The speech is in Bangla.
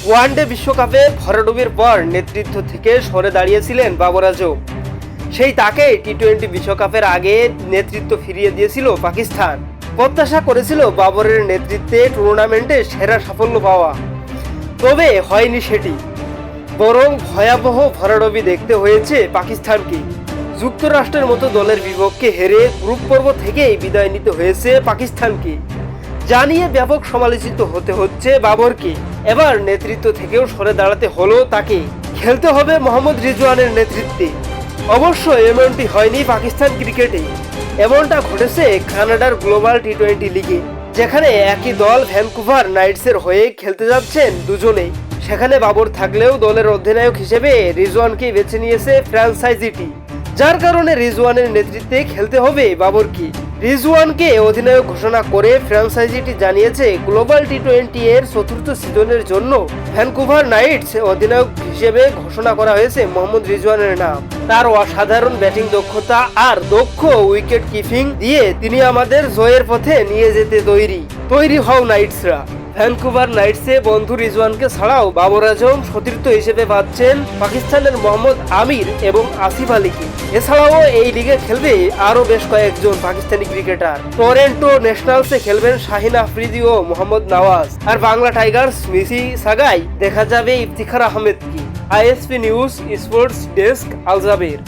ওয়ানডে বিশ্বকাপে ভরাডুবির পর নেতৃত্ব থেকে সরে দাঁড়িয়েছিলেন বাবর আজম। সেই তাকে টি-20 বিশ্বকাপের আগে নেতৃত্ব ফিরিয়ে দিয়েছিল পাকিস্তান। প্রত্যাশা করেছিল বাবরের নেতৃত্বে টুর্নামেন্টে সেরা সাফল্য পাওয়া, তবে হয়নি সেটি। বরং ভয়াবহ ভরাডুবি দেখতে হয়েছে পাকিস্তানকে। যুক্তরাষ্ট্রের মতো দলের বিপক্ষে হেরে গ্রুপ পর্ব থেকেই বিদায় নিতে হয়েছে পাকিস্তানকে। জানিয়ে ব্যাপক সমালোচিত হতে হচ্ছে বাবরকে। এবার নেতৃত্ব থেকেও সরে দাঁড়াতে হলো তাকে। খেলতে হবে মোহাম্মদ রিজওয়ানের নেতৃত্বে। অবশ্য এমনটি হয়নি পাকিস্তান ক্রিকেটে। এমনটা ঘটেছে কানাডার গ্লোবাল টি-20 লিগে, যেখানে একই দল ভ্যানকুভার নাইটসের হয়ে খেলতে যাচ্ছেন দুজনে। সেখানে বাবর থাকলেও দলের অধিনায়ক হিসেবে রিজওয়ানকেই বেছে নিয়েছে ফ্র্যাঞ্চাইজিটি, যার কারণে রিজওয়ানের নেতৃত্বে খেলতে হবে বাবরকে। রিজওয়ানকে অধিনায়ক ঘোষণা করে ফ্র্যাঞ্চাইজিটি জানিয়েছে গ্লোবাল টি-20 এর চতুর্থ সিজনের জন্য ভ্যানকুভার নাইটস অধিনায়ক হিসেবে ঘোষণা করা হয়েছে মোহাম্মদ রিজওয়ানের নাম। তার অসাধারণ ব্যাটিং দক্ষতা আর দক্ষ উইকেট কিপিং দিয়ে তিনি আমাদের জয়ের পথে নিয়ে যেতে তৈরি হও নাইটসরা। ভ্যানকুভার নাইটসে বন্ধু রিজওয়ানকে ছাড়াও বাবর আজম সতীর্থ হিসেবে পাচ্ছেন পাকিস্তানের মোহাম্মদ আমির এবং আসিফ আলীকে। এছাড়াও এই লিগে খেলবে আরও বেশ কয়েকজন পাকিস্তানি ক্রিকেটার। টরন্টো ন্যাশনালসে খেলবেন শাহিন আফ্রিদি ও মোহাম্মদ নওয়াজ। আর বাংলা টাইগার্স মিসি সাগাই দেখা যাবে ইফতিখার আহমেদকে। আইএসপি নিউজ স্পোর্টস ডেস্ক, আল জাবের।